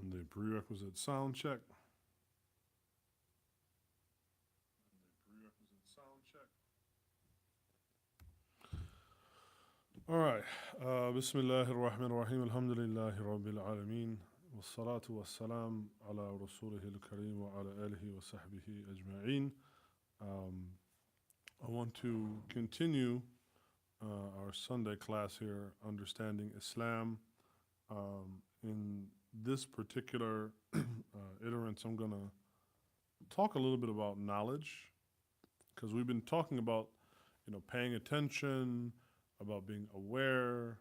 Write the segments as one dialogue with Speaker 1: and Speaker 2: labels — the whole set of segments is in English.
Speaker 1: Monday prerequisite sound check. All right. Bismillah ar-Rahman ar-Rahim. Alhamdulillahi Rabbil Alameen. والصلاة والسلام على رسوله الكريم وعلى آله وصحبه أجمعين. I want to continue our Sunday class here, Understanding Islam. In this particular iterance, I'm going to talk a little bit about knowledge, because we've been talking about, paying attention, about being aware.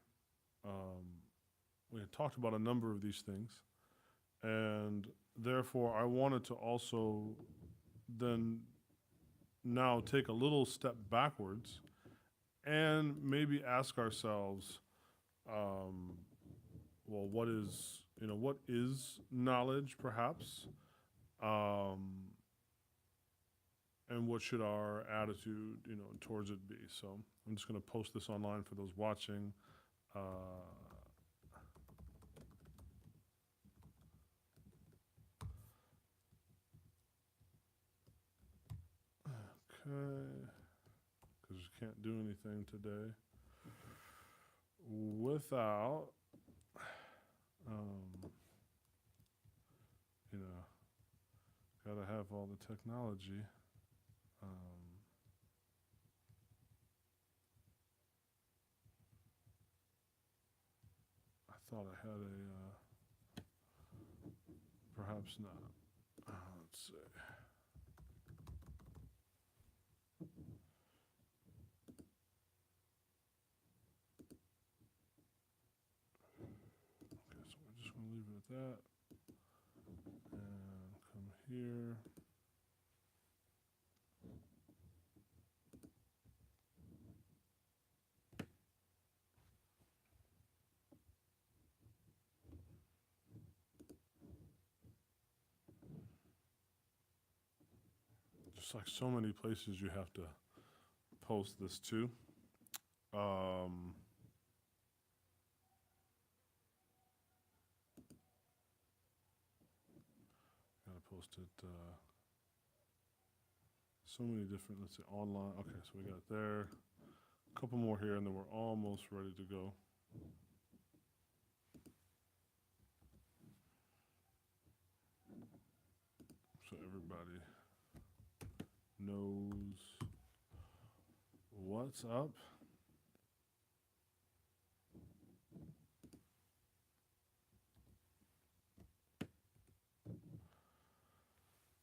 Speaker 1: We had talked about a number of these things, and therefore I wanted to also then now take a little step backwards and maybe ask ourselves, well, what is knowledge, perhaps, and what should our attitude, towards it be? So I'm just going to post this online for those watching. Okay, because you can't do anything today without, gotta have all the technology. I thought I had perhaps not. Let's see. Okay, so we're just gonna leave it at that. And come here. Just like so many places you have to post this to. Gotta post it. So many different, let's see, online. Okay, so we got it there. A couple more here, and then we're almost ready to go. So everybody knows what's up.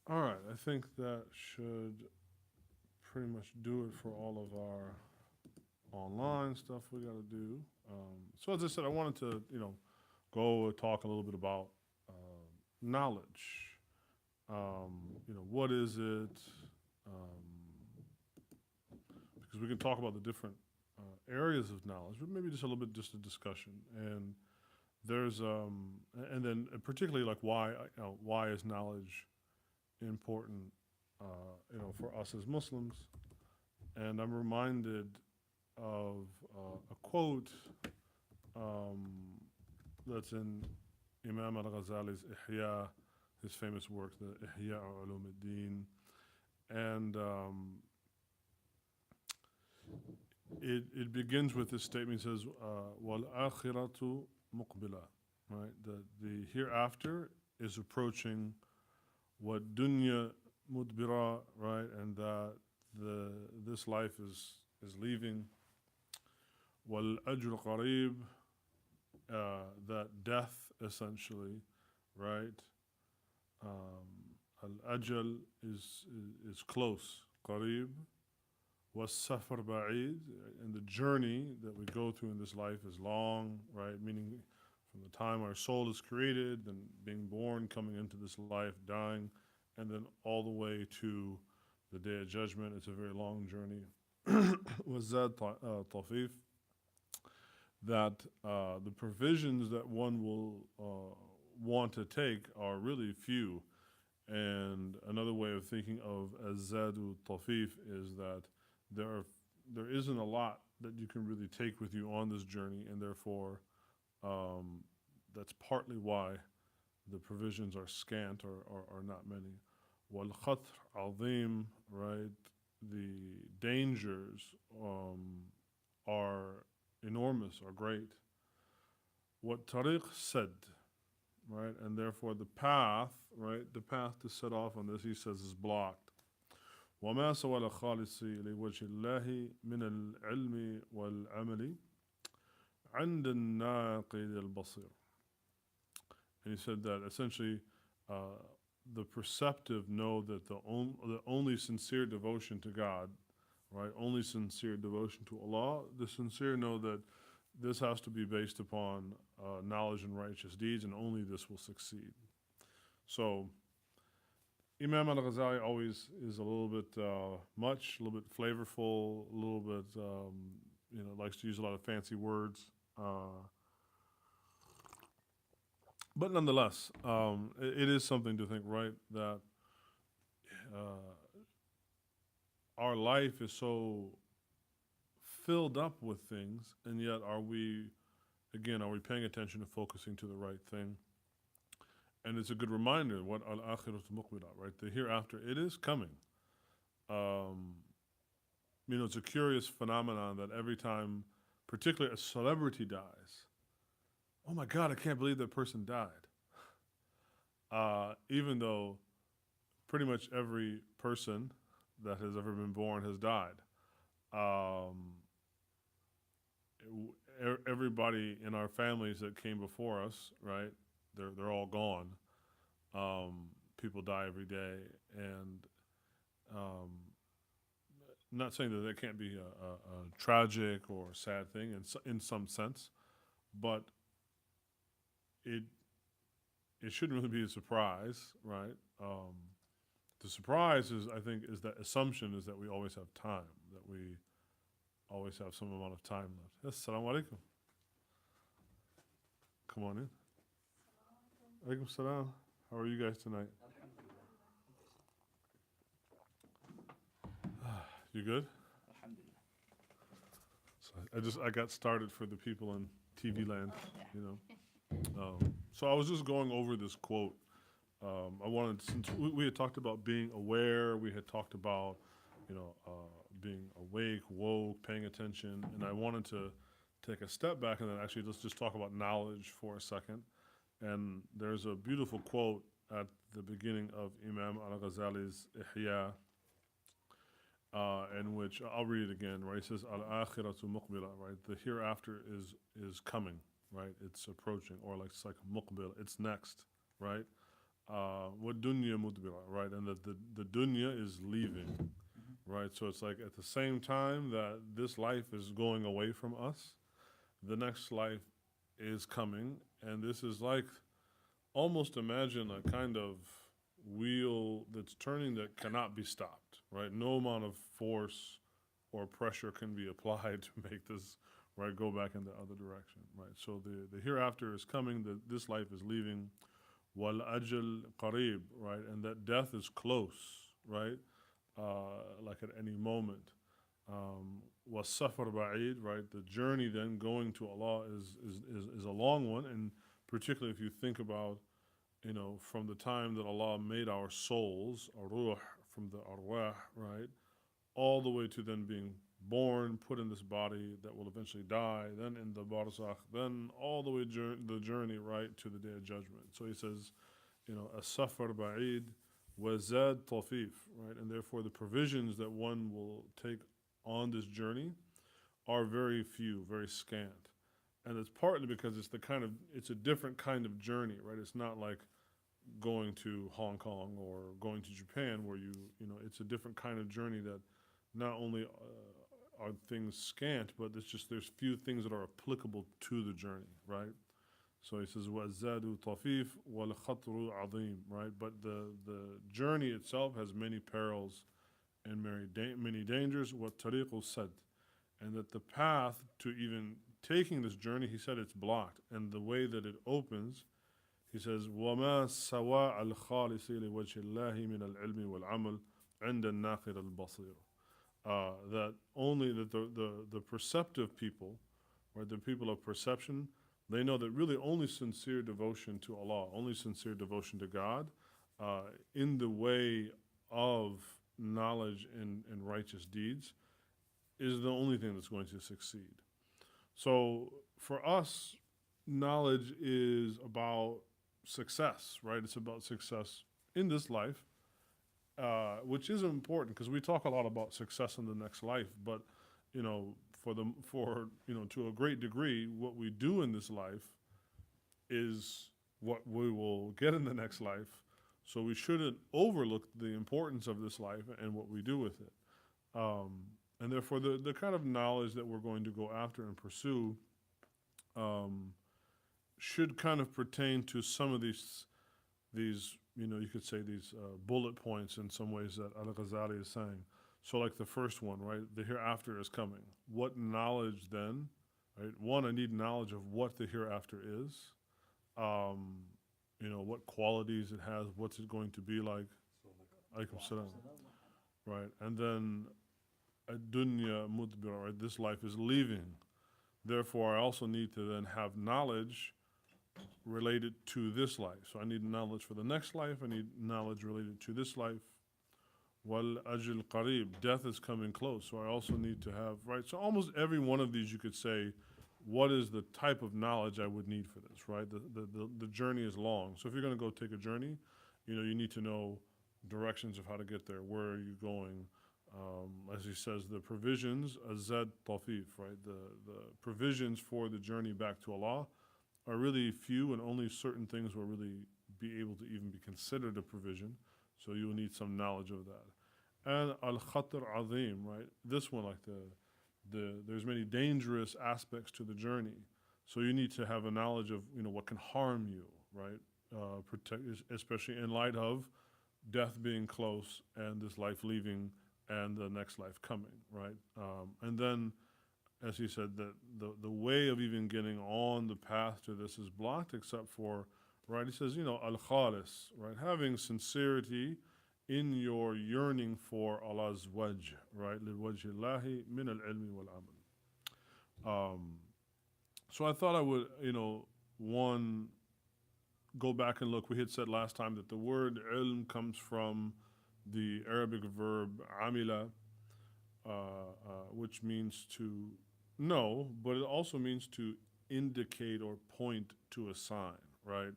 Speaker 1: All right, I think that should pretty much do it for all of our online stuff we got to do. So as I said, I wanted to, go talk a little bit about knowledge. What is it? Because we can talk about the different areas of knowledge, but maybe just a little bit, just a discussion. And there's, and then particularly like why is knowledge important, for us as Muslims? And I'm reminded of a quote that's in Imam al-Ghazali's Ihya, his famous work, the Ihya Ulum al-Din. And it begins with this statement. It says, وَالْآخِرَةُ مُقْبِلَةٌ, right? The hereafter is approaching, what dunya mudbira, right? And that this life is leaving. وَالْأَجْرُ قَرِيب, that death essentially, right? Al-ajal is close, qarib. Was-safar ba'id, and the journey that we go through in this life is long, right? Meaning from the time our soul is created, then being born, coming into this life, dying, and then all the way to the Day of Judgment. It's a very long journey. Was-zad tafif, that the provisions that one will want to take are really few. And another way of thinking of az-zadu tafif is that there isn't a lot that you can really take with you on this journey, and therefore that's partly why the provisions are scant or not many. وَالْخَطْرُ عَظِيم, right? The dangers are enormous, are great. What Tariq said, right? And therefore the path, right? The path to set off on this, he says, is blocked. وما سوى الخالص لوجه الله من العلم والعمل عند الناقد البصير. And he said that essentially the perceptive know that the only sincere devotion to God, right? Only sincere devotion to Allah. The sincere know that this has to be based upon knowledge and righteous deeds, and only this will succeed. So, Imam al-Ghazali always is a little bit much, a little bit flavorful, a little bit, likes to use a lot of fancy words. But nonetheless, it is something to think, right, that our life is so filled up with things, and yet are we paying attention to focusing to the right thing? And it's a good reminder, what al-akhiratu muqbila, right? The hereafter, it is coming. It's a curious phenomenon that every time, particularly a celebrity dies, oh my God, I can't believe that person died. Even though pretty much every person that has ever been born has died. Everybody in our families that came before us, right? They're all gone. People die every day, and not saying that that can't be a tragic or sad thing in some sense, but it shouldn't really be a surprise, right? The surprise is, I think, is that assumption is that we always have time, that we always have some amount of time left. Yes, assalamu alaikum. Come on in. Alaikum salam. How are you guys tonight? You good? So I got started for the people in TV land, So I was just going over this quote. Since we had talked about being aware, we had talked about, being awake, woke, paying attention, and I wanted to take a step back and then actually let's just talk about knowledge for a second. And there's a beautiful quote at the beginning of Imam al-Ghazali's Ihya, in which I'll read it again, right? He says, Al-akhiratu muqbila, right? The hereafter is coming, right? It's approaching, or like it's like muqbil, it's next, right? What dunya mudbira, right? And that the dunya is leaving, right? So it's like at the same time that this life is going away from us, the next life is coming, and this is like, almost imagine a kind of wheel that's turning that cannot be stopped, right? No amount of force or pressure can be applied to make this, right, go back in the other direction, right? So the hereafter is coming, this life is leaving. Wal ajal qareeb, right? And that death is close, right? Like at any moment. Was safar ba'id, right? The journey then going to Allah is a long one, and particularly if you think about, from the time that Allah made our souls, our ruh, from the arwah, right, all the way to then being born, put in this body that will eventually die, then in the barzakh, then all the way the journey, right, to the Day of Judgment. So he says, as-safar ba'id wa zad tafif, right, and therefore the provisions that one will take on this journey are very few, very scant. And it's partly because it's a different kind of journey, right? It's not like going to Hong Kong or going to Japan where it's a different kind of journey that not only are things scant, but there's few things that are applicable to the journey, right? So he says, وَالزَّادُ طَفِيف وَالْخَطْرُ عَظِيم, right? But the journey itself has many perils and many dangers. وَالطَّرِيقُ السَّدْ, and that the path to even taking this journey, he said it's blocked. And the way that it opens, he says, وَمَا سَوَاءَ الْخَالِصِ لِوَجْهِ اللَّهِ مِنَ الْعِلْمِ وَالْعَمَلِ عِنْدَ النَّاقِدِ الْبَصِيرِ. That only that the perceptive people, or the people of perception, They know that really only sincere devotion to Allah, only sincere devotion to God, in the way of knowledge and righteous deeds, is the only thing that's going to succeed. So for us, knowledge is about success, right? It's about success in this life, which is important because we talk a lot about success in the next life. But you know, for to a great degree, what we do in this life is what we will get in the next life. So we shouldn't overlook the importance of this life and what we do with it. Um, and therefore, the kind of knowledge that we're going to go after and pursue um, should kind of pertain to some of these you could say these bullet points in some ways that Al-Ghazali is saying. So like the first one, right? The hereafter is coming. What knowledge then, right? One, I need knowledge of what the hereafter is. Um, what qualities it has, what's it going to be like. Alaikum salam. Right? And then ad-dunya mudbira, right? This life is leaving. Therefore, I also need to then have knowledge related to this life. So I need knowledge for the next life. I need knowledge related to this life. Wal ajil qarib, death is coming close. So I also need to have, right? So almost every one of these you could say, what is the type of knowledge I would need for this, right? The journey is long. So if you're going to go take a journey, you need to know directions of how to get there. Where are you going? As he says, the provisions, azad tafif, right? The provisions for the journey back to Allah are really few, and only certain things will really be able to even be considered a provision. So you will need some knowledge of that. And al-khatar azim, right? This one, like there's many dangerous aspects to the journey. So you need to have a knowledge of, what can harm you, right? Especially in light of death being close and this life leaving and the next life coming, right? And then, as he said, that the way of even getting on the path to this is blocked except for, right? He says, al-khalis, right? Having sincerity in your yearning for Allah's wajh, right? لِوَجْهِ اللَّهِ مِنَ الْعِلْمِ وَالْعَمَلِ. So I thought I would, one, go back and look. We had said last time that the word ilm comes from the Arabic verb amila, which means to know, but it also means to indicate or point to a sign, right?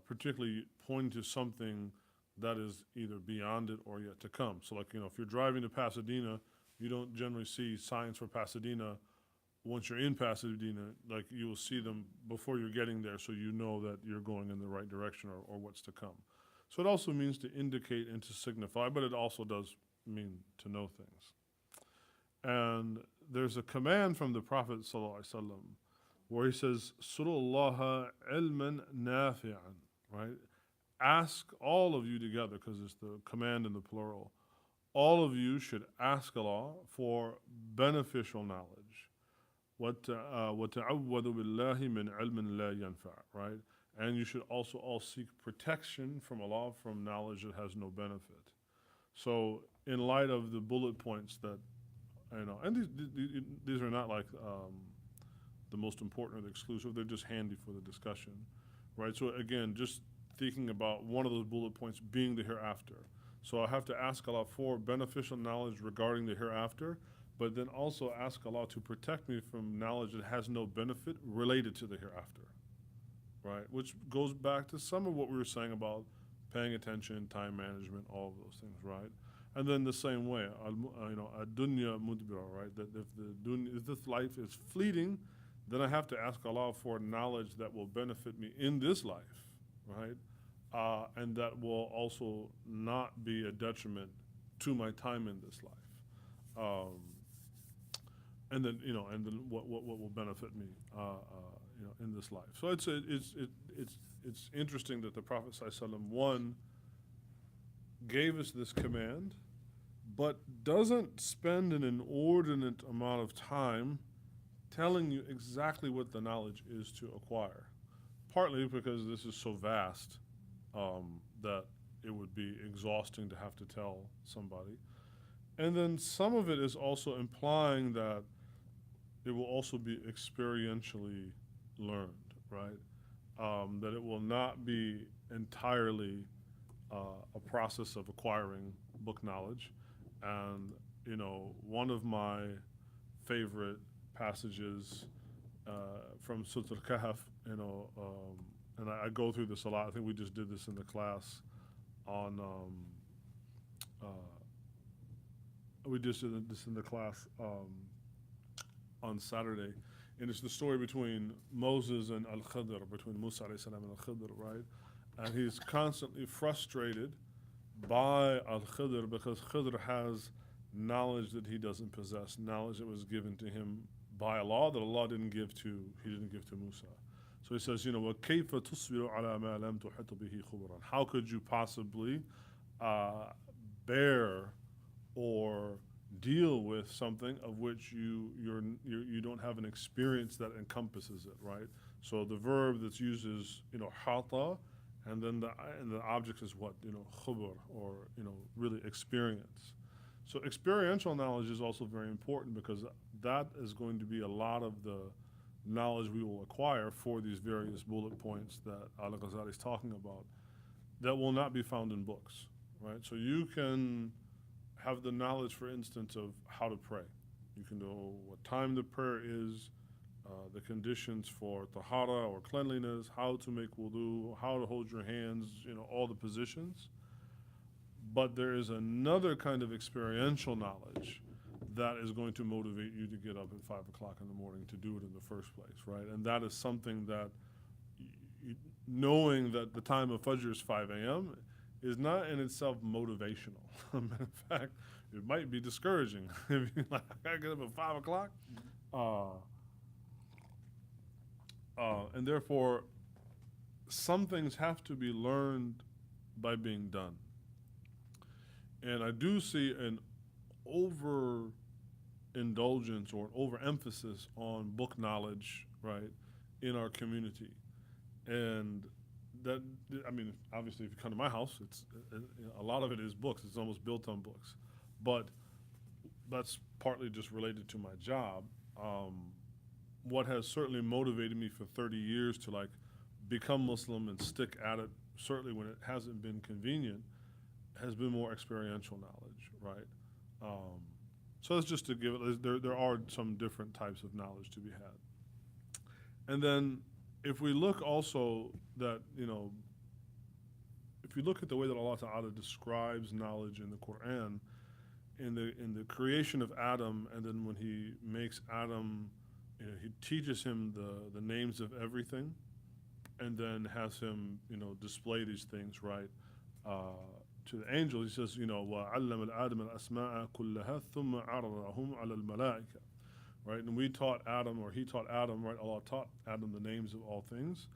Speaker 1: Particularly pointing to something that is either beyond it or yet to come. So like, if you're driving to Pasadena, you don't generally see signs for Pasadena once you're in Pasadena. Like, you will see them before you're getting there, so you know that you're going in the right direction or what's to come. So it also means to indicate and to signify, but it also does mean to know things. And there's a command from the Prophet ﷺ where he says, Surullaha ilman nafi'an, right? Ask, all of you together, because it's the command in the plural, all of you should ask Allah for beneficial knowledge. وَتَعَوَّذُ بِاللَّهِ مِنْ عِلْمٍ لَا يَنْفَعُ, right? And you should also all seek protection from Allah from knowledge that has no benefit. So in light of the bullet points that, and these are not like the most important or the exclusive, they're just handy for the discussion, right? So again, just thinking about one of those bullet points being the hereafter. So I have to ask Allah for beneficial knowledge regarding the hereafter, but then also ask Allah to protect me from knowledge that has no benefit related to the hereafter, right? Which goes back to some of what we were saying about paying attention, time management, all of those things, right? And then the same way, ad-dunya mudbira, right? That if this life is fleeting, then I have to ask Allah for knowledge that will benefit me in this life, right? And that will also not be a detriment to my time in this life. And then what will benefit me, in this life. So it's interesting that the Prophet ﷺ, one, gave us this command, but doesn't spend an inordinate amount of time telling you exactly what the knowledge is to acquire. Partly because this is so vast that it would be exhausting to have to tell somebody. And then some of it is also implying that it will also be experientially learned, right? That it will not be entirely a process of acquiring book knowledge. And, one of my favorite passages from Sut al-Kahf, and I go through this a lot. I think we just did this in the class on, uh, we just did this in the class on Saturday. And it's the story between Moses and Al-Khidr, between Musa alayhi salam and Al-Khidr, right? And he's constantly frustrated by Al-Khidr because Khidr has knowledge that he doesn't possess, knowledge that was given to him by Allah that Allah didn't give to Musa. So he says, وَكَيْفَ تُصْبِرُ عَلَى مَا لَمْ تُحِطْ بِهِ خُبْرًا. How could you possibly bear or deal with something of which you don't have an experience that encompasses it, right? So the verb that's used is hata, and then the object is what khubr, or really experience. So experiential knowledge is also very important because that is going to be a lot of the knowledge we will acquire for these various bullet points that Al-Ghazali is talking about that will not be found in books, right? So you can have the knowledge, for instance, of how to pray. You can know what time the prayer is, the conditions for tahara or cleanliness, how to make wudu, how to hold your hands, all the positions. But there is another kind of experiential knowledge that is going to motivate you to get up at 5 o'clock in the morning to do it in the first place, right? And that is something that knowing that the time of Fajr is 5 a.m. is not in itself motivational. Matter of fact, it might be discouraging. If you're like, I gotta get up at 5 o'clock. And therefore, some things have to be learned by being done. And I do see an overindulgence or an overemphasis on book knowledge, right, in our community. And that, obviously, if you come to my house, it's a lot of it is books. It's almost built on books. But that's partly just related to my job. What has certainly motivated me for 30 years to become Muslim and stick at it, certainly when it hasn't been convenient, has been more experiential knowledge, right? So that's just to give it, there are some different types of knowledge to be had. And then if we look also that, if you look at the way that Allah Ta'ala describes knowledge in the Quran, in the creation of Adam, and then when he makes Adam, he teaches him the names of everything, and then has him, display these things, right, to the angels. He says, وَعَلَّمَ الْآدَمَ الْأَسْمَاءَ كُلَّهَا ثُمَّ عَرَضَهُمْ عَلَى الْمَلَائِكَةِ. Right, and he taught Adam, right, Allah taught Adam the names of all things,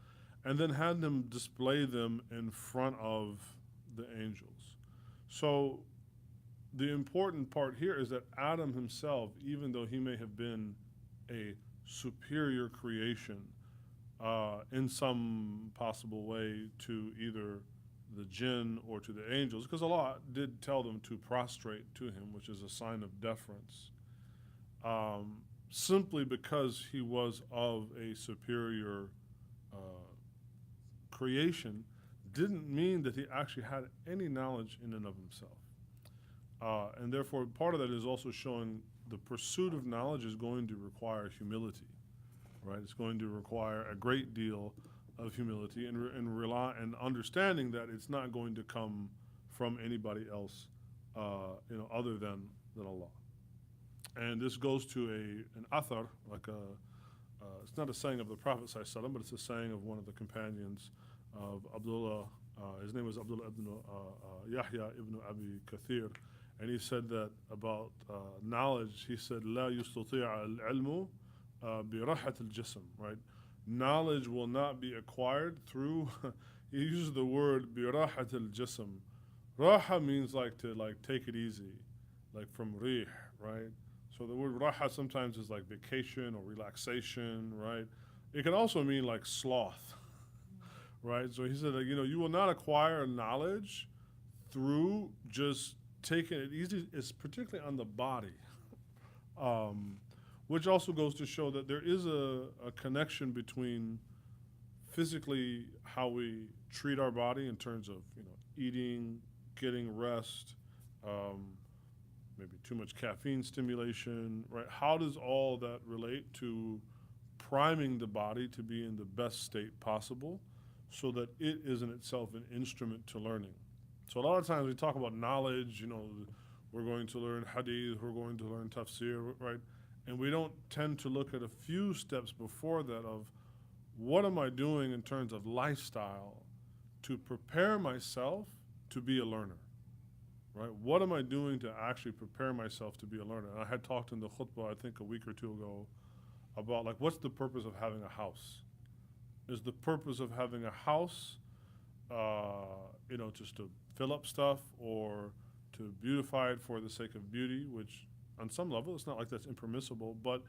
Speaker 1: and then had them display them in front of the angels. So the important part here is that Adam himself, even though he may have been a superior creation in some possible way to either the jinn or to the angels, because Allah did tell them to prostrate to him, which is a sign of deference, simply because he was of a superior creation, didn't mean that he actually had any knowledge in and of himself. And therefore, part of that is also showing the pursuit of knowledge is going to require humility, right? It's going to require a great deal of humility and rely and understanding that it's not going to come from anybody else, other than Allah. And this goes to an athar, it's not a saying of the Prophet ﷺ, but it's a saying of one of the companions of Abdullah. His name was Abdullah ibn Yahya ibn Abi Kathir. And he said that about knowledge, he said, لا يستطيع العلم براحة الجسم, right? Knowledge will not be acquired through, he uses the word براحة الجسم. Raha means to take it easy, like from rih, right? So the word raha sometimes is like vacation or relaxation, right? It can also mean like sloth, right? So he said that, you will not acquire knowledge through just taking it easy. It's particularly on the body, which also goes to show that there is a connection between physically how we treat our body in terms of, eating, getting rest, maybe too much caffeine stimulation, right? How does all that relate to priming the body to be in the best state possible so that it is in itself an instrument to learning? So a lot of times we talk about knowledge, we're going to learn hadith, we're going to learn tafsir, right? And we don't tend to look at a few steps before that of what am I doing in terms of lifestyle to prepare myself to be a learner, right? What am I doing to actually prepare myself to be a learner? And I had talked in the khutbah, I think a week or two ago, about like what's the purpose of having a house? Is the purpose of having a house, just to fill up stuff or to beautify it for the sake of beauty, which on some level it's not like that's impermissible, but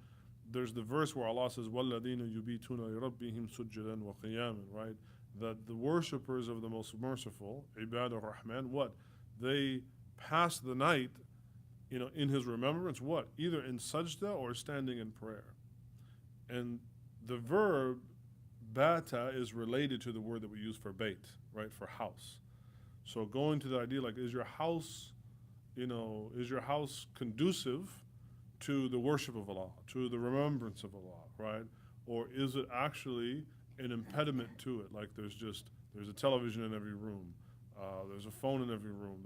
Speaker 1: there's the verse where Allah says, وَالَّذِينَ يُبِيتُونَ لِرَبِّهِمْ سُجَّدًا وَقِيَامًا, right? That the worshippers of the most merciful, Ibad ar-Rahman, what? They pass the night, in His remembrance, what? Either in sajda or standing in prayer. And the verb bata is related to the word that we use for bait, right? For house. So going to the idea like, is your house conducive to the worship of Allah, to the remembrance of Allah, right? Or is it actually an impediment to it? Like there's a television in every room, there's a phone in every room.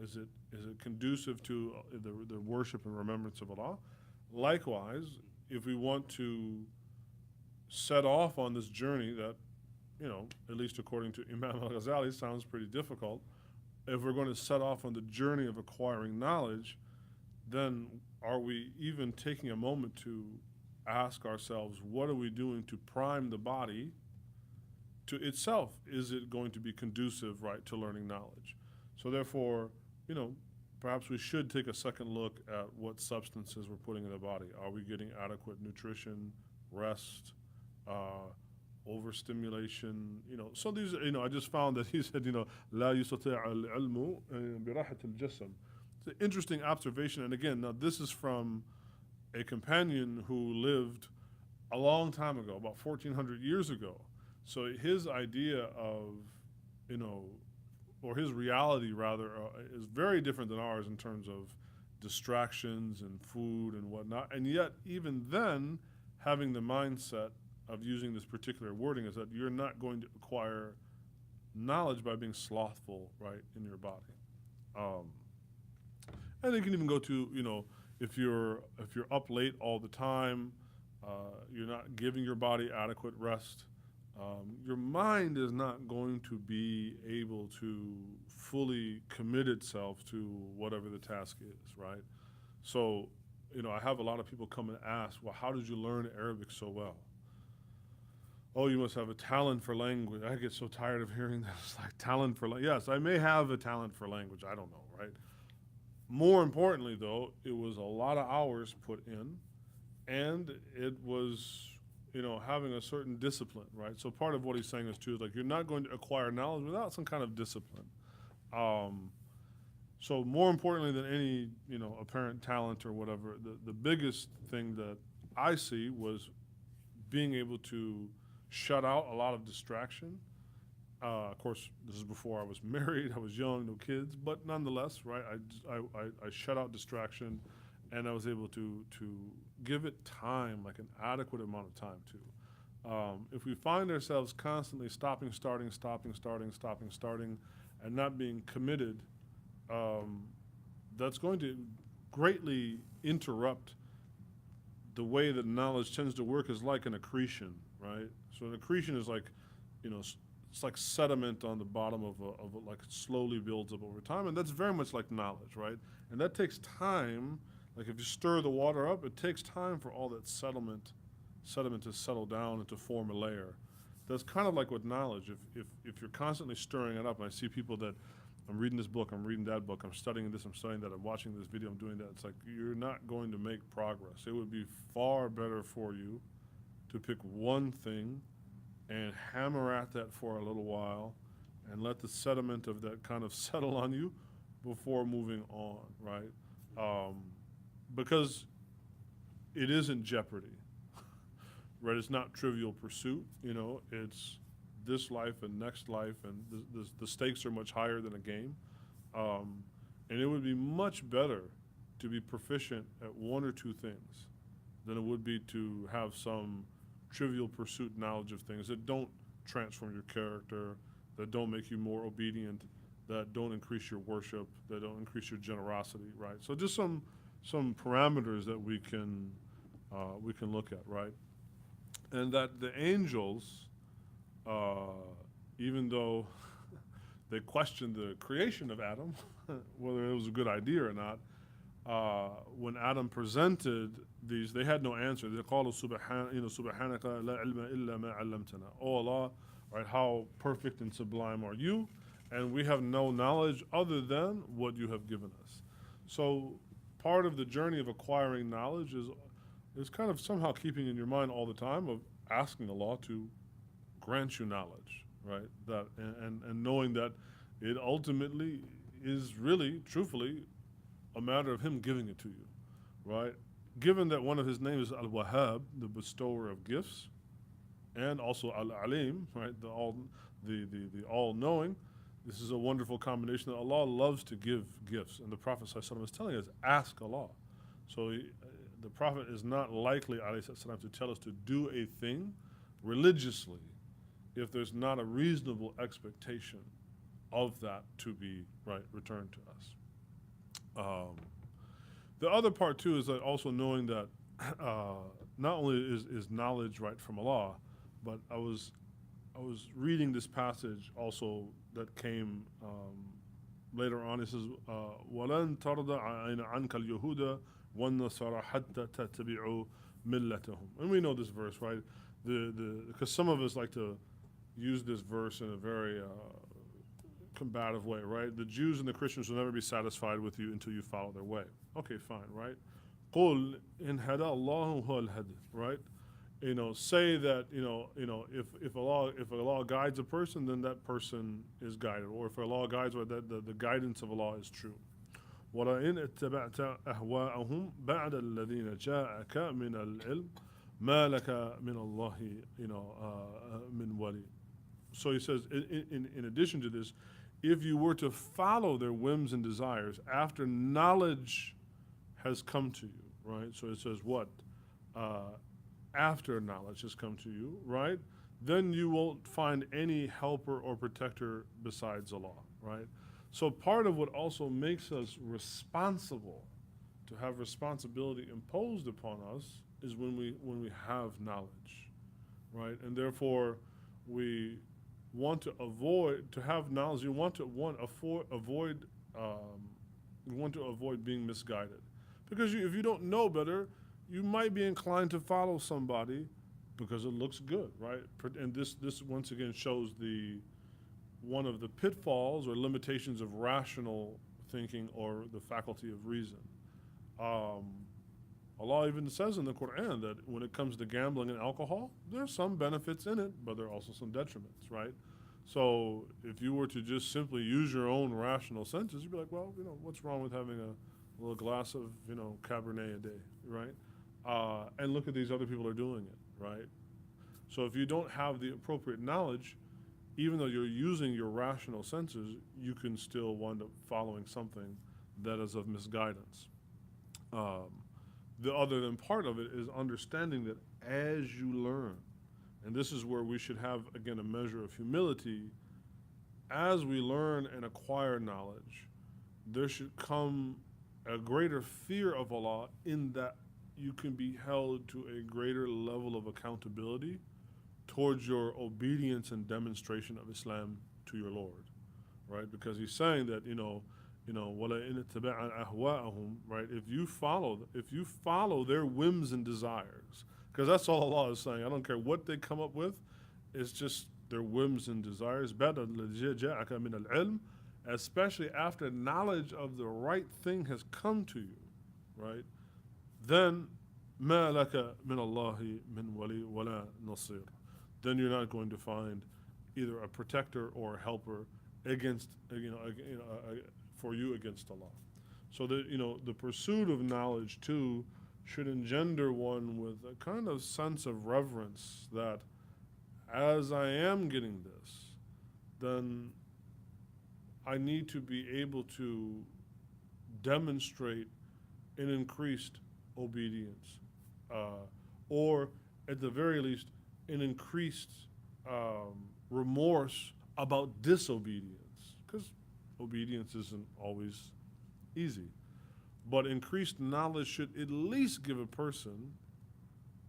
Speaker 1: Is it conducive to the worship and remembrance of Allah? Likewise, if we want to set off on this journey that, at least according to Imam al-Ghazali, sounds pretty difficult. If we're going to set off on the journey of acquiring knowledge, then are we even taking a moment to ask ourselves, what are we doing to prime the body to itself? Is it going to be conducive, right, to learning knowledge? So therefore, perhaps we should take a second look at what substances we're putting in the body. Are we getting adequate nutrition, rest, overstimulation? So these, I just found that he said, لا يستطيع العلم براحة الجسم. It's an interesting observation. And again, now this is from a companion who lived a long time ago, about 1,400 years ago. So his idea of, or his reality rather, is very different than ours in terms of distractions and food and whatnot. And yet, even then, having the mindset of using this particular wording is that you're not going to acquire knowledge by being slothful, right, in your body. And you can even go to, if you're up late all the time, you're not giving your body adequate rest, your mind is not going to be able to fully commit itself to whatever the task is, right? So, I have a lot of people come and ask, well, how did you learn Arabic so well? Oh, you must have a talent for language. I get so tired of hearing that. It's like talent for language. Yes, I may have a talent for language. I don't know, right? More importantly, though, it was a lot of hours put in, and it was, having a certain discipline, right? So part of what he's saying is too, like you're not going to acquire knowledge without some kind of discipline. So more importantly than any, apparent talent or whatever, the biggest thing that I see was being able to shut out a lot of distraction. Of course, this is before I was married. I was young, no kids, but nonetheless, right? I shut out distraction, and I was able to give it time, like an adequate amount of time to. If we find ourselves constantly stopping, starting, and not being committed, that's going to greatly interrupt the way that knowledge tends to work. Is like an accretion, right? So an accretion is like, it's like sediment on the bottom of like it slowly builds up over time, and that's very much like knowledge, right? And that takes time. Like if you stir the water up, it takes time for all that sediment to settle down and to form a layer. That's kind of like with knowledge. If you're constantly stirring it up, and I see people that I'm reading this book, I'm reading that book, I'm studying this, I'm studying that, I'm watching this video, I'm doing that. It's like you're not going to make progress. It would be far better for you to pick one thing and hammer at that for a little while and let the sediment of that kind of settle on you before moving on, right? Because it is in jeopardy, right? It's not trivial pursuit, it's this life and next life, and the stakes are much higher than a game. Um, and it would be much better to be proficient at one or two things than it would be to have some trivial pursuit knowledge of things that don't transform your character, that don't make you more obedient, that don't increase your worship, that don't increase your generosity, right? So just some parameters that we can look at, right? And that the angels, uh, even though they questioned the creation of Adam, whether it was a good idea or not, when Adam presented these, they had no answer. They called Subhanaka la ilma illa ma 'allamtana. Oh Allah, right? How perfect and sublime are you? And we have no knowledge other than what you have given us. So part of the journey of acquiring knowledge is kind of somehow keeping in your mind all the time of asking Allah to grant you knowledge, right? That and knowing that it ultimately is really, truthfully, a matter of Him giving it to you, right? Given that one of His names is Al-Wahhab, the bestower of gifts, and also Al-Alim, right? The all-knowing. This is a wonderful combination that Allah loves to give gifts, and the Prophet ﷺ is telling us, ask Allah. So the Prophet is not likely, ﷺ, to tell us to do a thing religiously if there's not a reasonable expectation of that to be returned to us. The other part too is that also knowing that not only is knowledge right from Allah, but I was reading this passage also that came later on. It says, "وَلَن تَرْضَ عَنْكَ الْيَهُودَ وَالنَّصَارَى حَتَّى تَتَّبِعُوا مِلَّتَهُم." And we know this verse, right? Because some of us like to use this verse in a very combative way, right? The Jews and the Christians will never be satisfied with you until you follow their way. Okay, fine, right? قُلْ إِنْ هَدَى اللَّهُ هُوَ الْهَدِ, right? Say that, if Allah guides a person, then that person is guided. Or if Allah guides, that the guidance of Allah is true. وَلَئِنْ اتَّبَعْتَ أَهْوَاءَهُمْ بَعْدَ الَّذِينَ جَاءَكَ مِنَ الْعِلْمِ مَا لَكَ مِنَ اللَّهِ مِنْ وَلِيٍّ. So he says, in addition to this, if you were to follow their whims and desires after knowledge has come to you, right? So it says what? After knowledge has come to you, right? Then you won't find any helper or protector besides Allah, right? So part of what also makes us responsible, to have responsibility imposed upon us, is when we have knowledge, right? And therefore, we want to have knowledge. You want to avoid being misguided, because if you don't know better, you might be inclined to follow somebody because it looks good, right? And this once again shows one of the pitfalls or limitations of rational thinking or the faculty of reason. Allah even says in the Quran that when it comes to gambling and alcohol, there's some benefits in it, but there are also some detriments, right? So if you were to just simply use your own rational senses, you'd be like, well, what's wrong with having a little glass of, Cabernet a day, right? And look at these other people are doing it, right? So if you don't have the appropriate knowledge, even though you're using your rational senses, you can still wind up following something that is of misguidance. The other than part of it is understanding that as you learn, and this is where we should have, again, a measure of humility, as we learn and acquire knowledge, there should come a greater fear of Allah in that you can be held to a greater level of accountability towards your obedience and demonstration of Islam to your Lord, right? Because he's saying that, وَلَئِنِ اتَّبَعَ أَهْوَاءَهُمْ, right? If you follow their whims and desires, because that's all Allah is saying. I don't care what they come up with. It's just their whims and desires. بَعْدَ الَّذِي جَاءَكَ مِنَ الْعِلْمِ, especially after knowledge of the right thing has come to you, right? Then مَا لَكَ مِنَ اللَّهِ مِنْ وَلِيٍّ وَلَا نَصِيرٍ. Then you're not going to find either a protector or a helper against, for you against Allah. So the pursuit of knowledge too should engender one with a kind of sense of reverence that as I am getting this, then I need to be able to demonstrate an increased obedience, or at the very least, an increased remorse about disobedience, because obedience isn't always easy. But increased knowledge should at least give a person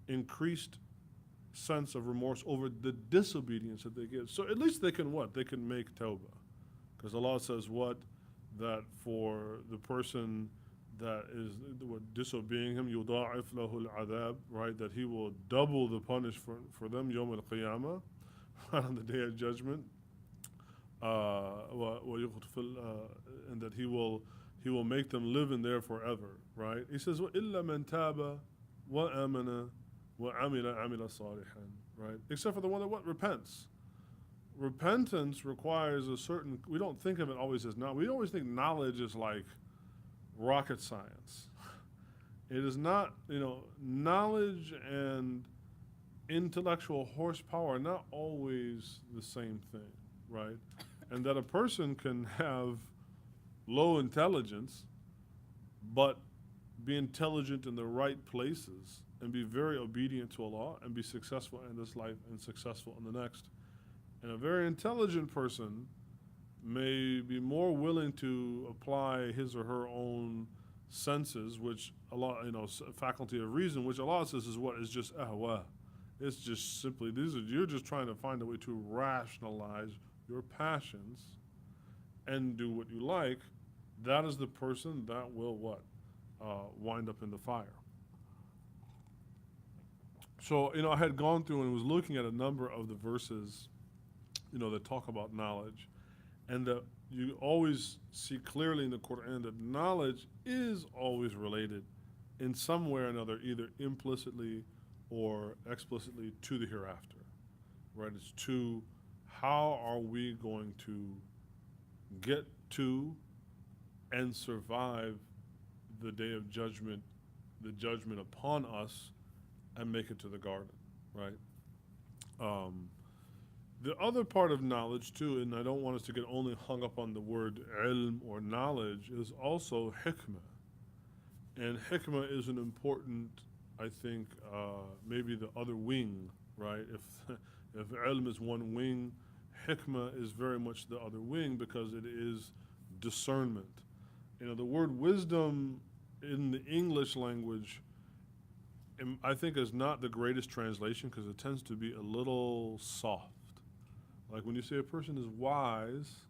Speaker 1: increased sense of remorse over the disobedience that they give. So at least they can what? They can make tawbah. Because Allah says what? That for the person that is disobeying Him, يُضَاعِفْ لَهُ الْعَذَابِ, right? That He will double the punishment for them, يوم القيامة, on the Day of Judgment. And that He will make them live in there forever, right? He says, وَإِلَّا مَنْ تَابَ وَآمَنَ وَعَمِلَ عَمِلَ صَالِحًا, right? Except for the one that what? Repents. Repentance requires a certain, we don't think of it always as knowledge. We always think knowledge is like rocket science. It is not, knowledge and intellectual horsepower are not always the same thing, right? And that a person can have low intelligence, but be intelligent in the right places and be very obedient to Allah and be successful in this life and successful in the next. And a very intelligent person may be more willing to apply his or her own senses, which Allah, faculty of reason, which Allah says is what is just ahwa. It's just simply you're just trying to find a way to rationalize your passions and do what you like. That is the person that will what? Wind up in the fire. So, I had gone through and was looking at a number of the verses, that talk about knowledge, and that you always see clearly in the Quran that knowledge is always related in some way or another, either implicitly or explicitly, to the hereafter, right? It's to how are we going to get to and survive the Day of Judgment, the judgment upon us, and make it to the garden, right? The other part of knowledge too, and I don't want us to get only hung up on the word ilm or knowledge, is also hikmah. And hikmah is an important, I think, maybe the other wing, right? If ilm is one wing, hikmah is very much the other wing because it is discernment. The word wisdom in the English language, I think, is not the greatest translation because it tends to be a little soft. Like when you say a person is wise,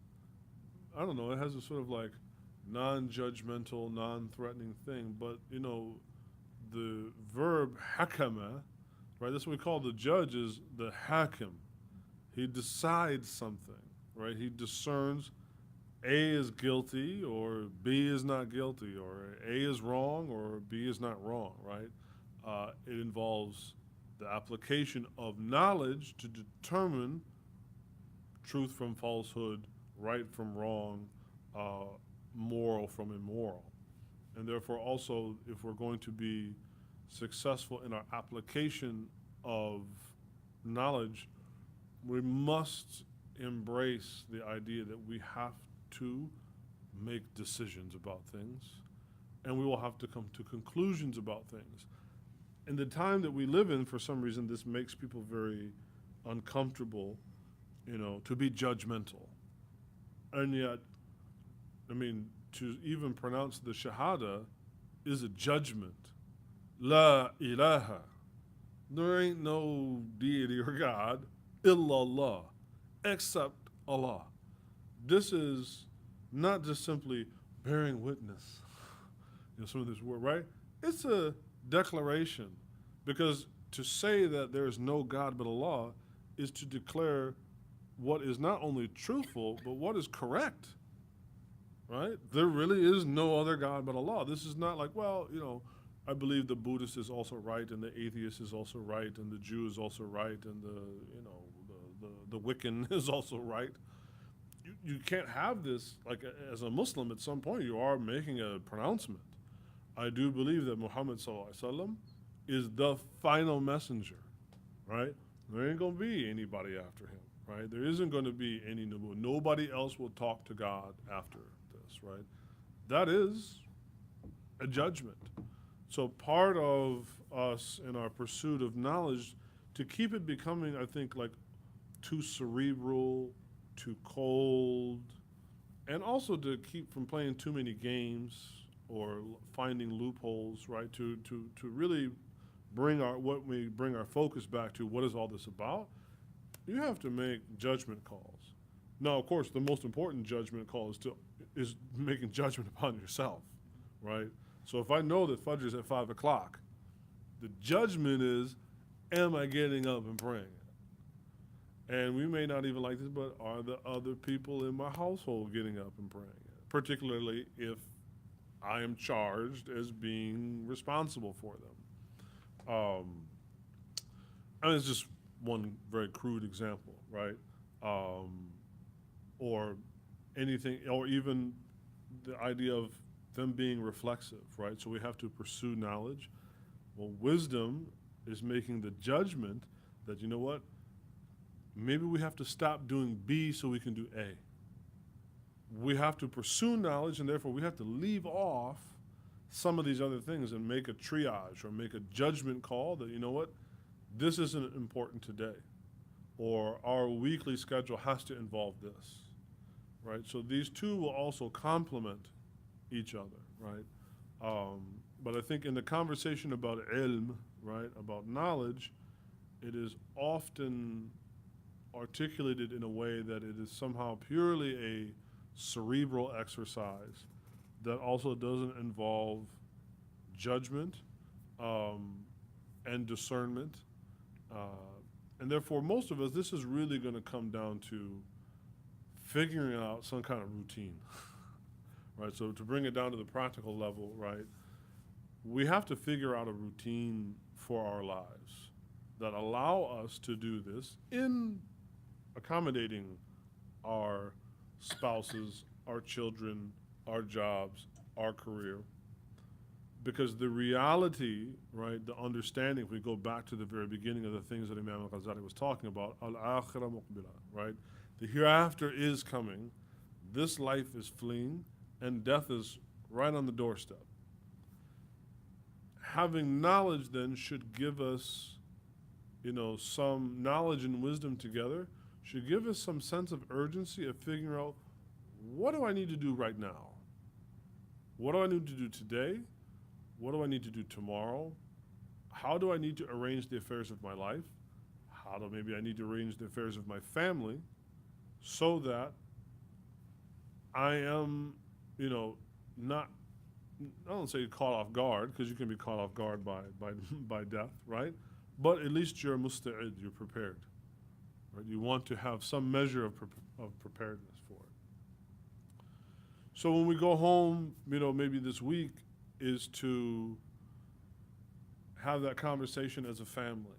Speaker 1: I don't know, it has a sort of like non-judgmental, non-threatening thing. But, the verb hakama, right, that's what we call the judge, is the hakim. He decides something, right? He discerns A is guilty or B is not guilty, or A is wrong or B is not wrong, right? It involves the application of knowledge to determine truth from falsehood, right from wrong, moral from immoral. And therefore also, if we're going to be successful in our application of knowledge, we must embrace the idea that we have to make decisions about things, and we will have to come to conclusions about things. In the time that we live in, for some reason, this makes people very uncomfortable, to be judgmental. And yet, to even pronounce the Shahada is a judgment. La ilaha. There ain't no deity or God, illallah, except Allah. This is not just simply bearing witness, some of this word, right? It's a declaration, because to say that there is no God but Allah is to declare what is not only truthful, but what is correct, right? There really is no other God but Allah. This is not like, I believe the Buddhist is also right, and the atheist is also right, and the Jew is also right, and the Wiccan is also right. You can't have this, like, as a Muslim at some point you are making a pronouncement. I do believe that Muhammad sallallahu alaihi wasallam is the final messenger, right? There ain't going to be anybody after him, right? There isn't going to be any nubuwwah. Nobody else will talk to God after this, right? That is a judgment. So part of us in our pursuit of knowledge, to keep it becoming, I think, like too cerebral, too cold, and also to keep from playing too many games or finding loopholes, right? To really bring our focus back to what is all this about. You have to make judgment calls. Now, of course, the most important judgment call is making judgment upon yourself, right? So if I know that Fajr is at 5 o'clock, the judgment is, am I getting up and praying? And we may not even like this, but are the other people in my household getting up and praying? Particularly if I am charged as being responsible for them. I mean, it's just one very crude example, right? Or anything, or even the idea of them being reflexive, right? So we have to pursue knowledge. Well, wisdom is making the judgment that, you know what, maybe we have to stop doing B so we can do A. We have to pursue knowledge, and therefore we have to leave off some of these other things and make a triage or make a judgment call that, you know what, this isn't important today, or our weekly schedule has to involve this, right? So these two will also complement each other, right? But I think in the conversation about ilm, right, about knowledge, it is often articulated in a way that it is somehow purely a cerebral exercise that also doesn't involve judgment and discernment. And therefore, most of us, this is really going to come down to figuring out some kind of routine, right? So to bring it down to the practical level, right, we have to figure out a routine for our lives that allow us to do this in accommodating our spouses, our children, our jobs, our career. Because the reality, right, the understanding, if we go back to the very beginning of the things that Imam al-Ghazali was talking about, al-akhirah muqbila, right? The hereafter is coming, this life is fleeing, and death is right on the doorstep. Having knowledge then should give us, some knowledge and wisdom together, should give us some sense of urgency of figuring out, what do I need to do right now? What do I need to do today? What do I need to do tomorrow? How do I need to arrange the affairs of my life? How do maybe I need to arrange the affairs of my family so that I am, not, I don't say caught off guard, because you can be caught off guard by death, right? But at least you're musta'id, you're prepared. Right? You want to have some measure of preparedness for it. So when we go home, maybe this week, is to have that conversation as a family.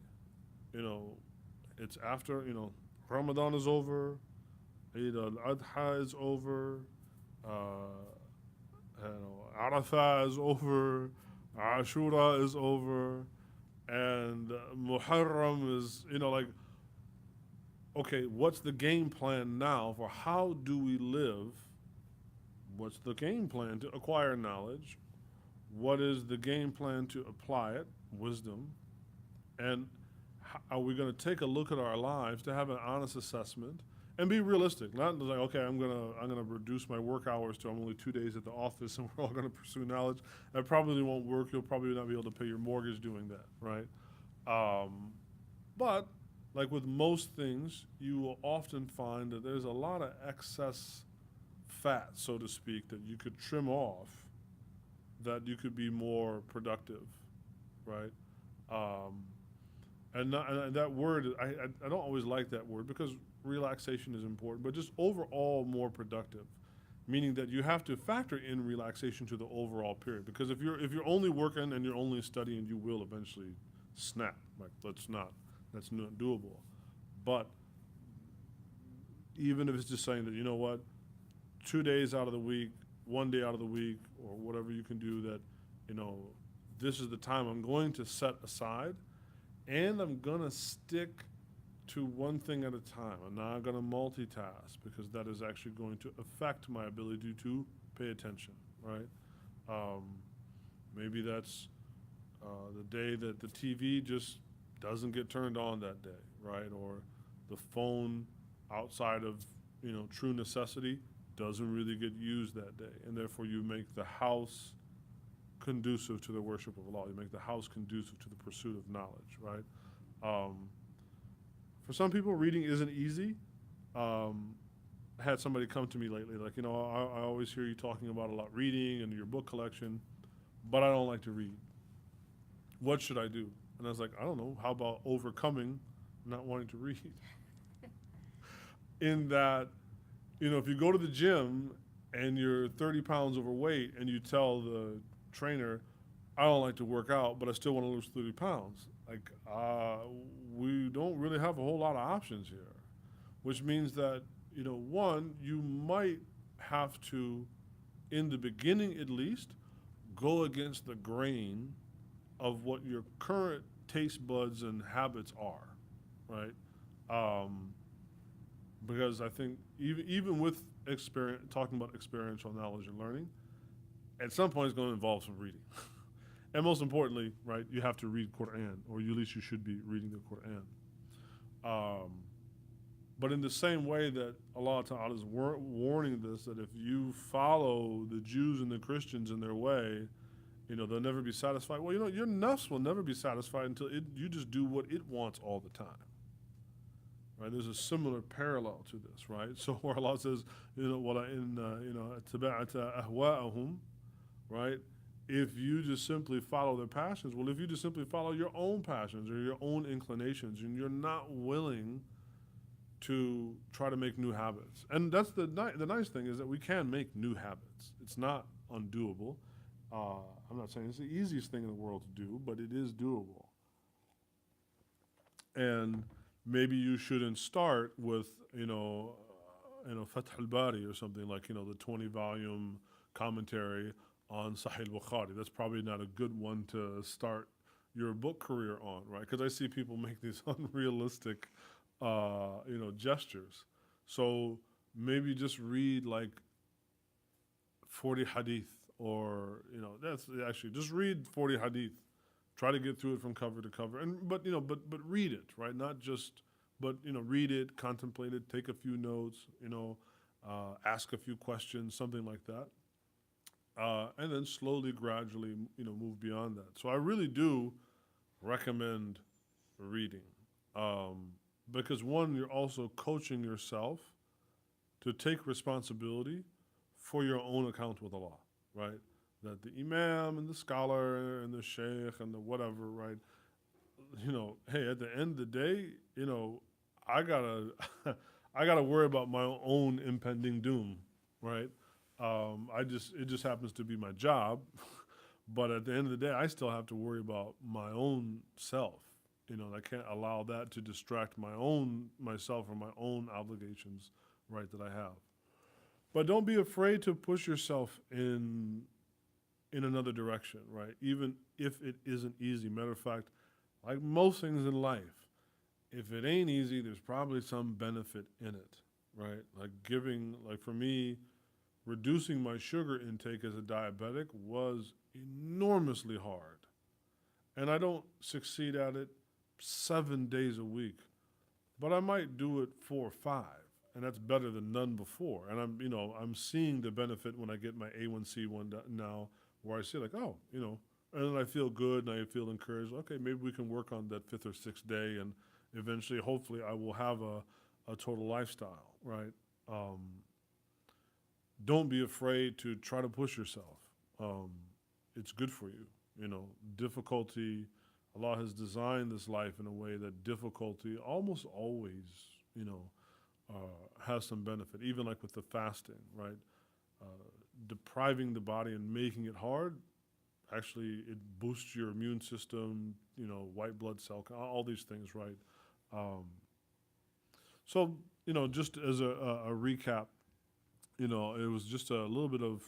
Speaker 1: It's after, Ramadan is over, Eid al-Adha is over, Arafah is over, Ashura is over, and Muharram is, okay, what's the game plan now for how do we live? What's the game plan to acquire knowledge? What is the game plan to apply it, wisdom? And are we going to take a look at our lives to have an honest assessment and be realistic? Not like, okay, I'm gonna reduce my work hours to I'm only 2 days at the office and we're all going to pursue knowledge. That probably won't work. You'll probably not be able to pay your mortgage doing that, right? But like with most things, you will often find that there's a lot of excess fat, so to speak, that you could trim off, that you could be more productive, right? And that word, I don't always like that word because relaxation is important, but just overall more productive, meaning that you have to factor in relaxation to the overall period. Because if you're only working and you're only studying, you will eventually snap. Like that's not doable. But even if it's just saying that, 2 days out of the week, 1 day out of the week, or whatever you can do, that you know, this is the time I'm going to set aside, and I'm going to stick to one thing at a time. I'm not going to multitask because that is actually going to affect my ability to pay attention, right? Um, Maybe that's the day that the TV just doesn't get turned on that day, right? Or the phone, outside of true necessity, doesn't really get used that day, and therefore you make the house conducive to the worship of Allah. You make the house conducive to the pursuit of knowledge, right? Um, for some people, reading isn't easy. I had somebody come to me lately, like, I always hear you talking about a lot reading and your book collection, but I don't like to read. What should I do? And I was like, I don't know. How about overcoming not wanting to read? In that, if you go to the gym and you're 30 pounds overweight and you tell the trainer, I don't like to work out, but I still want to lose 30 pounds. Like, we don't really have a whole lot of options here, which means that, one, you might have to, in the beginning at least, go against the grain of what your current taste buds and habits are, right? Um, because I think even with talking about experiential knowledge and learning, at some point it's going to involve some reading. And most importantly, right, you have to read Quran, or at least you should be reading the Quran. Um, but in the same way that Allah Ta'ala is warning this, that if you follow the Jews and the Christians in their way, they'll never be satisfied. Well, your nafs will never be satisfied until you just do what it wants all the time. Right? There's a similar parallel to this, right? So where Allah says, اتَّبَعْتَ أَهْوَاءَهُمْ, right? If you just simply follow their passions, well, if you just simply follow your own passions or your own inclinations, and you're not willing to try to make new habits, and that's the nice thing is that we can make new habits. It's not undoable. I'm not saying it's the easiest thing in the world to do, but it is doable. And maybe you shouldn't start with, Fath al-Bari or something like, the 20-volume commentary on Sahih al-Bukhari. That's probably not a good one to start your book career on, right? Because I see people make these unrealistic, gestures. So maybe just read like 40 hadith, or that's actually just read 40 hadith. Try to get through it from cover to cover, but read it, right? Not just, but read it, contemplate it, take a few notes, ask a few questions, something like that, and then slowly, gradually, move beyond that. So I really do recommend reading, because one, you're also coaching yourself to take responsibility for your own account with Allah, right? That the imam and the scholar and the sheikh and the whatever, right? Hey, at the end of the day, I gotta, I gotta worry about my own impending doom, right? It just happens to be my job, but at the end of the day, I still have to worry about my own self. I can't allow that to distract myself from my own obligations, right, that I have. But don't be afraid to push yourself in another direction, right? Even if it isn't easy. Matter of fact, like most things in life, if it ain't easy, there's probably some benefit in it, right? Like for me, reducing my sugar intake as a diabetic was enormously hard. And I don't succeed at it 7 days a week, but I might do it 4 or 5. And that's better than none before. And I'm seeing the benefit when I get my A1C one now, where I see like, oh, and then I feel good and I feel encouraged. Okay, maybe we can work on that 5th or 6th day, and eventually, hopefully, I will have a total lifestyle, right? Don't be afraid to try to push yourself. It's good for you. Difficulty, Allah has designed this life in a way that difficulty almost always, has some benefit, even like with the fasting, right? Depriving the body and making it hard, actually, it boosts your immune system, white blood cell, all these things, right? So, just as a recap, it was just a little bit of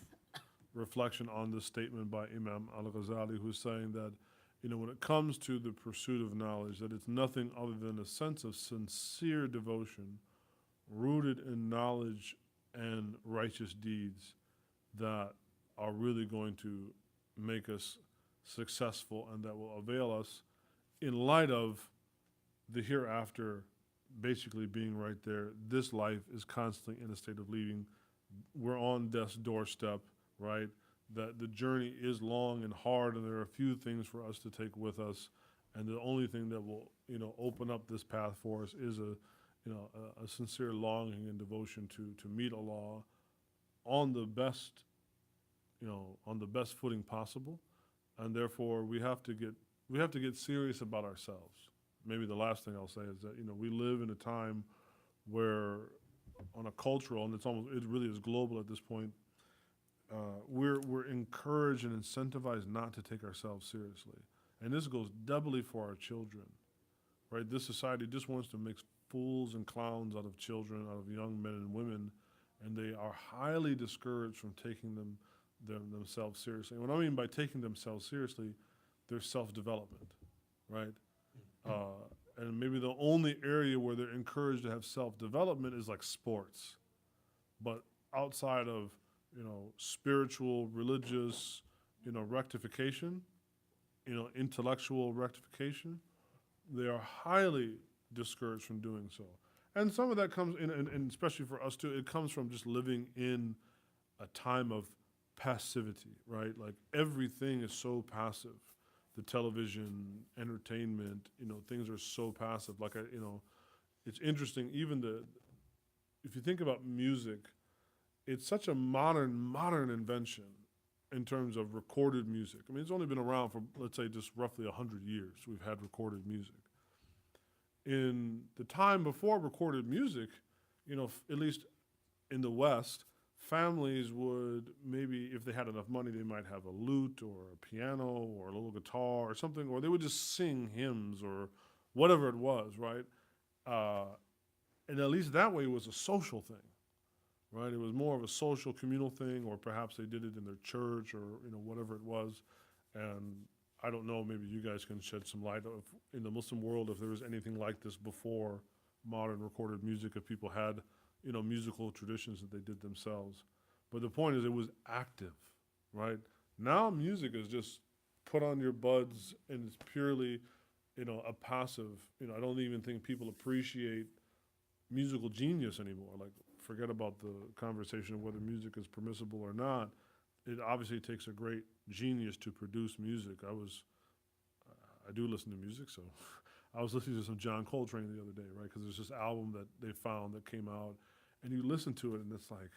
Speaker 1: reflection on this statement by Imam al-Ghazali, who's saying that, when it comes to the pursuit of knowledge, that it's nothing other than a sense of sincere devotion rooted in knowledge and righteous deeds that are really going to make us successful and that will avail us in light of the hereafter basically being right there. This life is constantly in a state of leaving. We're on death's doorstep, right? That the journey is long and hard, and there are a few things for us to take with us. And the only thing that will, open up this path for us is a sincere longing and devotion to meet Allah on the best, on the best footing possible. And therefore, we have to get serious about ourselves. Maybe the last thing I'll say is that, we live in a time where on a cultural, and it really is global at this point, we're encouraged and incentivized not to take ourselves seriously. And this goes doubly for our children, right? This society just wants to make fools and clowns out of children, out of young men and women, and they are highly discouraged from taking themselves seriously. And what I mean by taking themselves seriously, their self-development, right? And maybe the only area where they're encouraged to have self-development is like sports. But outside of, spiritual, religious, rectification, intellectual rectification, they are highly discouraged from doing so. And some of that comes in, and especially for us too, it comes from just living in a time of passivity, right? Like everything is so passive. The television, entertainment, things are so passive. Like, it's interesting, if you think about music, it's such a modern invention in terms of recorded music. I mean, it's only been around for, let's say, just roughly 100 years we've had recorded music. In the time before recorded music, at least in the West, families would maybe, if they had enough money, they might have a lute or a piano or a little guitar or something, or they would just sing hymns or whatever it was, right? And at least that way it was a social thing, right? It was more of a social, communal thing, or perhaps they did it in their church or, whatever it was. And I don't know, maybe you guys can shed some light of, in the Muslim world, if there was anything like this before modern recorded music, if people had musical traditions that they did themselves. But the point is, it was active, right? Now music is just put on your buds and it's purely, a passive, I don't even think people appreciate musical genius anymore. Like, forget about the conversation of whether music is permissible or not. It obviously takes a great genius to produce music. I do listen to music, so I was listening to some John Coltrane the other day, right? Because there's this album that they found that came out, and you listen to it, and it's like,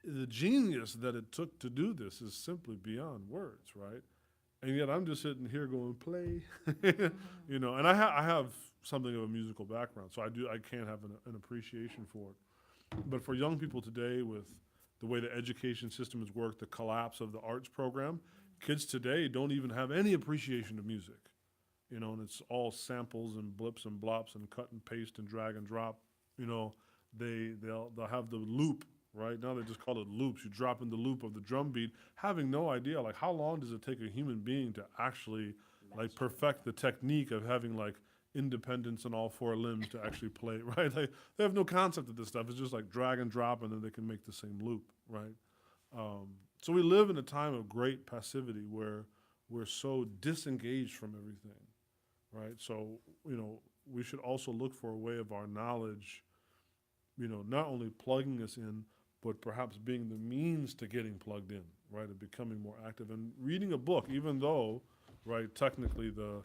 Speaker 1: the genius that it took to do this is simply beyond words, right? And yet I'm just sitting here going, play, and I have something of a musical background, so I can have an appreciation for it. But for young people today, with the way the education system has worked, the collapse of the arts program, kids today don't even have any appreciation of music. And it's all samples and blips and blops and cut and paste and drag and drop. They'll have the loop, right? Now they just call it loops. You drop in the loop of the drum beat, having no idea, like, how long does it take a human being to actually, like, perfect the technique of having, like, independence in all four limbs to actually play, right? They have no concept of this stuff. It's just like drag and drop, and then they can make the same loop, right? So we live in a time of great passivity where we're so disengaged from everything, right? So, we should also look for a way of our knowledge, not only plugging us in, but perhaps being the means to getting plugged in, right, and becoming more active. And reading a book, even though, right, technically the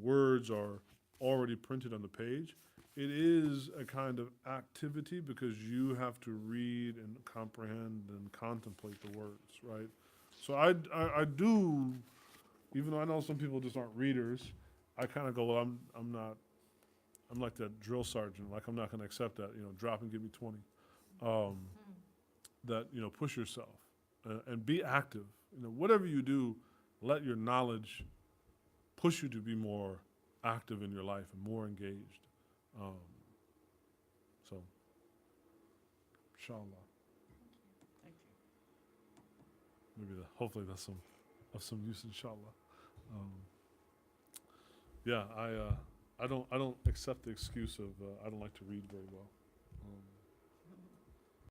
Speaker 1: words are already printed on the page, it is a kind of activity because you have to read and comprehend and contemplate the words, right? So I do, even though I know some people just aren't readers, I kind of go, well, I'm like that drill sergeant, like I'm not going to accept that, drop and give me 20. That, push yourself and be active. Whatever you do, let your knowledge push you to be more active in your life and more engaged. So, inshallah.
Speaker 2: Thank you.
Speaker 1: hopefully that's of some use, inshallah. Um, yeah, I don't accept the excuse of I don't like to read very well.